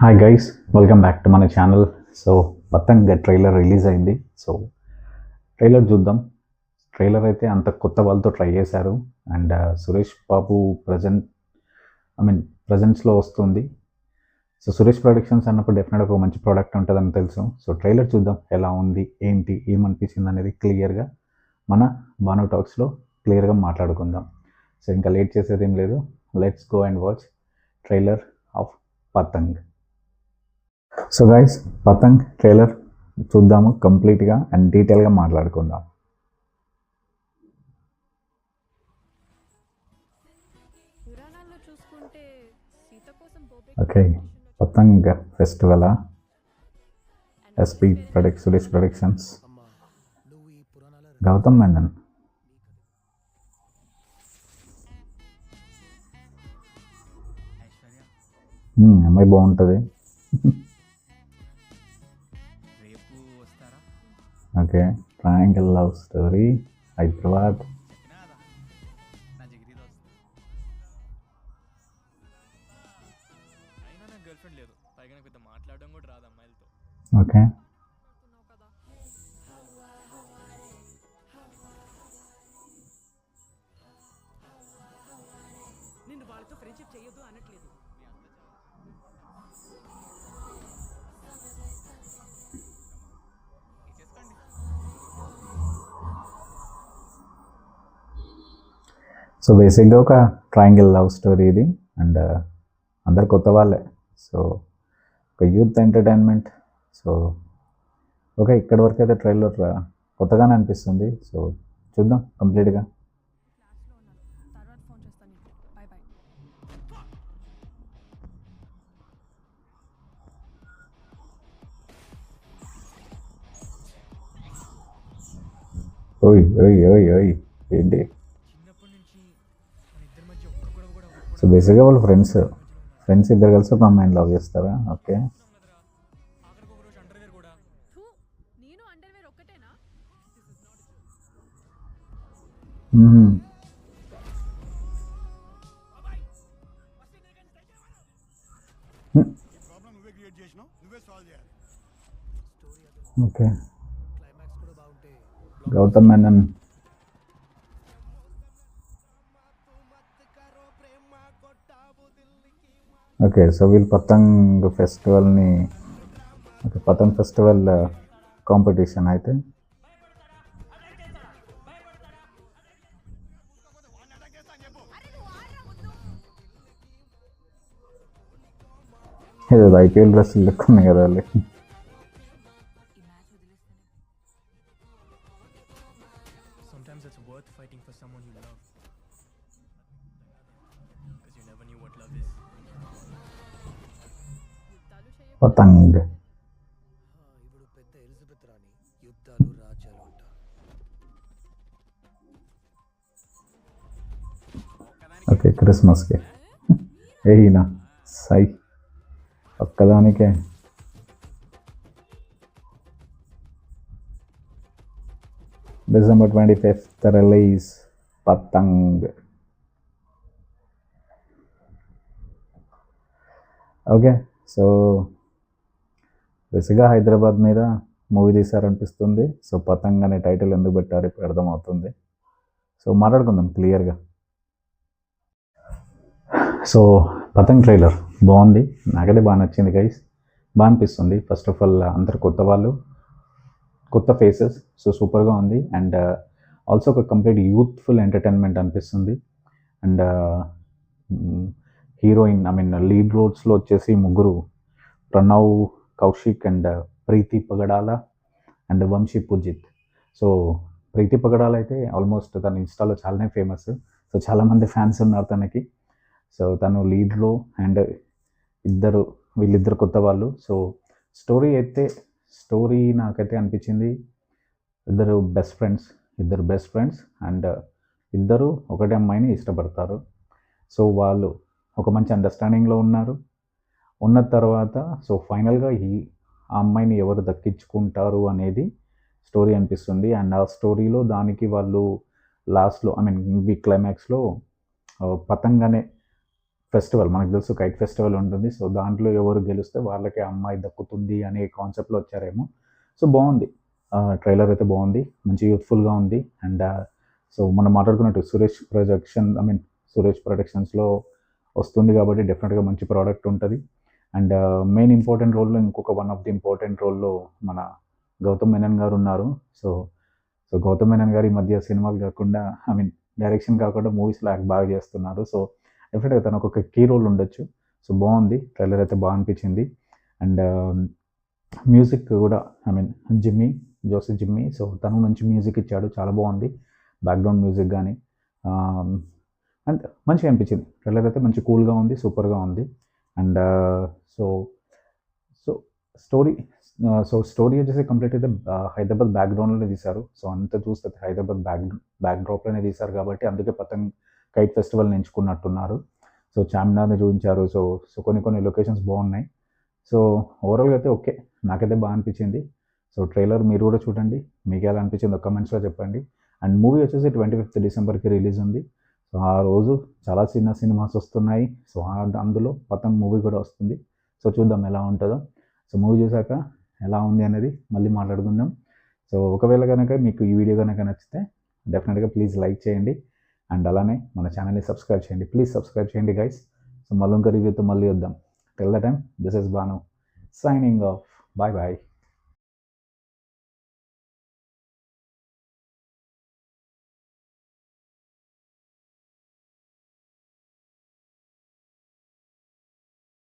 Hi guys, welcome back to మన channel. So పతంగ్ trailer release అయింది. So trailer చూద్దాం. Trailer అయితే అంత కొత్త వాళ్ళతో ట్రై చేశారు. అండ్ సురేష్ బాబు ప్రజెంట్స్లో వస్తుంది. సో సురేష్ ప్రొడక్షన్స్ అన్నప్పుడు డెఫినెట్గా ఒక మంచి ప్రోడక్ట్ ఉంటుందని తెలుసు. సో ట్రైలర్ చూద్దాం ఎలా ఉంది, ఏంటి, ఏమనిపించింది అనేది క్లియర్గా మన బాను టాక్స్లో క్లియర్గా మాట్లాడుకుందాం. సో ఇంకా లేట్ చేసేది ఏం లేదు, let's go and watch trailer of Patang. So guys, Patang trailer చూద్దాము కంప్లీట్గా అండ్ డీటెయిల్గా మాట్లాడుకుందాం. Okay, Patang festival SP Suresh productions, Gautham Menon. అమ్మాయి బాగుంటుంది. Okay, triangle love story, Hyderabad. Okay, so బేసిక్గా ఒక ట్రయాంగిల్ లవ్ స్టోరీ ఇది. అండ్ అందరు కొత్త వాళ్ళే. సో ఒక యూత్ ఎంటర్టైన్మెంట్. సో ఓకే, ఇక్కడి వరకు అయితే ట్రైలర్ కొత్తగానే అనిపిస్తుంది. సో చూద్దాం కంప్లీట్గా. ఓయ్ ఓయ్ ఓయ్ ఓయ్ ఏంటి? సో బేసిక్గా వాళ్ళు ఫ్రెండ్స్ ఇద్దరు కలిసి ఒక అమ్మాయిని లవ్ చేస్తారా? Okay, okay. Gautham Menon. Okay, so వీళ్ళు పతంగ్ ఫెస్టివల్ని, ఓకే, పతంగ్ ఫెస్టివల్ కాంపిటీషన్ అయితే. ఏదో ఐపీఎల్ డ్రెస్సులు లెక్కున్నాయి కదా వాళ్ళు. పతంగ్. ఓకే, క్రిస్మస్కి ఏనా సై ఒక్కదానికే. December 25th release Patang. Okay, so బేసిక్గా హైదరాబాద్ మీద మూవీ తీశారనిపిస్తుంది. సో పతంగ్ అనే టైటిల్ ఎందుకు పెట్టారు ఇప్పుడు అర్థమవుతుంది. సో మాట్లాడుకుందాం క్లియర్గా. సో పతంగ్ ట్రైలర్ బాగుంది, నాకైతే బాగా నచ్చింది గైస్, బాగా అనిపిస్తుంది. ఫస్ట్ ఆఫ్ ఆల్ అందరు కొత్త వాళ్ళు, కొత్త ఫేసెస్. సో సూపర్గా ఉంది. అండ్ ఆల్సో ఒక కంప్లీట్ యూత్ఫుల్ ఎంటర్టైన్మెంట్ అనిపిస్తుంది. అండ్ హీరోయిన్ లీడ్ రోల్స్లో వచ్చేసి ముగ్గురు, Pranav Kaushik and Preethi Pagadala and Vamsi Poojith. So Preethi Pagadala అయితే ఆల్మోస్ట్ తన ఇన్స్టాలో చాలానే ఫేమస్. సో చాలామంది ఫ్యాన్స్ ఉన్నారు తనకి. సో తను లీడ్లో అండ్ వీళ్ళిద్దరు కొత్త వాళ్ళు. సో స్టోరీ నాకైతే అనిపించింది, ఇద్దరు బెస్ట్ ఫ్రెండ్స్ అండ్ ఇద్దరు ఒకటే అమ్మాయిని ఇష్టపడతారు. సో వాళ్ళు ఒక మంచి అండర్స్టాండింగ్లో ఉన్న తర్వాత సో ఫైనల్గా ఆ అమ్మాయిని ఎవరు దక్కించుకుంటారు అనేది స్టోరీ అనిపిస్తుంది. అండ్ ఆ స్టోరీలో దానికి వాళ్ళు లాస్ట్లో క్లైమాక్స్లో పతంగ్ అనే ఫెస్టివల్ మనకు తెలుసు కైట్ ఫెస్టివల్ ఉంటుంది. సో దాంట్లో ఎవరు గెలిస్తే వాళ్ళకే అమ్మాయి దక్కుతుంది అనే కాన్సెప్ట్‌లో వచ్చారేమో. సో బావుంది. ట్రైలర్ అయితే బావుంది. మంచి యూత్‌ఫుల్‌గా ఉంది. అండ్ సో మనం మాట్లాడుకున్నట్టు సురేష్ ప్రొడక్షన్స్‌లో వస్తుంది కాబట్టి డెఫినెట్‌గా మంచి ప్రోడక్ట్ ఉంటది. అండ్ మెయిన్ ఇంపార్టెంట్ రోల్‌లో ఇంకొక వన్ ఆఫ్ ది ఇంపార్టెంట్ రోల్‌లో మన గౌతమ్ మెనన్ గారు ఉన్నారు. సో, గౌతమ్ మెనన్ గారు ఈ మధ్య సినిమాలు కాకుండా డైరెక్షన్ కాకుండా మూవీస్‌లో యాక్ట్ బాగా చేస్తున్నారు. సో డెఫినెట్‌గా తనకు ఒక కీ రోల్ ఉండొచ్చు. సో బావుంది. ట్రైలర్ అయితే బా అనిపించింది. అండ్ మ్యూజిక్ కూడా జిమ్మీ, జోసి జిమ్మీ. సో తను మంచి మ్యూజిక్ ఇచ్చాడు. చాలా బావుంది. బ్యాక్‌గ్రౌండ్ మ్యూజిక్ గానీ అండ్ మంచిగా అనిపించింది. ట్రైలర్ అయితే మంచి కూల్‌గా ఉంది. సూపర్‌గా ఉంది. And so so story story వచ్చేసి కంప్లీట్ అయితే హైదరాబాద్ బ్యాక్‌గ్రౌండ్‌లోనే తీశారు. సో అంతా చూస్తే హైదరాబాద్ బ్యాక్‌డ్రాప్‌లోనే తీశారు కాబట్టి అందుకే కైట్ ఫెస్టివల్‌ని ఎంచుకున్నట్టున్నారు. సో చార్మినార్‌ని చూపించారు. సో కొన్ని లొకేషన్స్ బాగున్నాయి. సో ఓవరాల్‌గా అయితే ఓకే. నాకైతే బా అనిపించింది. సో ట్రైలర్ మీరు కూడా చూడండి. మీకెలా అనిపించిందో కామెంట్స్‌లో చెప్పండి. అండ్ మూవీ వచ్చేసి 25th డిసెంబర్‌కి రిలీజ్ ఉంది. సో ఆ రోజు చాలా సినిమాస్ వస్తున్నాయి. సో అందులో పతంగ్ మూవీ కూడా వస్తుంది. సో చూద్దాం ఎలా ఉంటదో. సో మూవీ చూసాక ఎలా ఉంది అనేది మళ్ళీ మాట్లాడుకుందాం. సో ఒకవేళ గనక మీకు ఈ వీడియో గనక నచ్చితే డెఫినెట్‌గా ప్లీజ్ లైక్ చేయండి. అండ్ అలానే మన ఛానల్‌ని సబ్స్క్రైబ్ చేయండి. ప్లీజ్ సబ్స్క్రైబ్ చేయండి గైస్. సో మళ్ళీ ఇంకో రివ్యూతో మళ్ళీ వద్దాం. Till the time this is Banu signing off. Bye bye.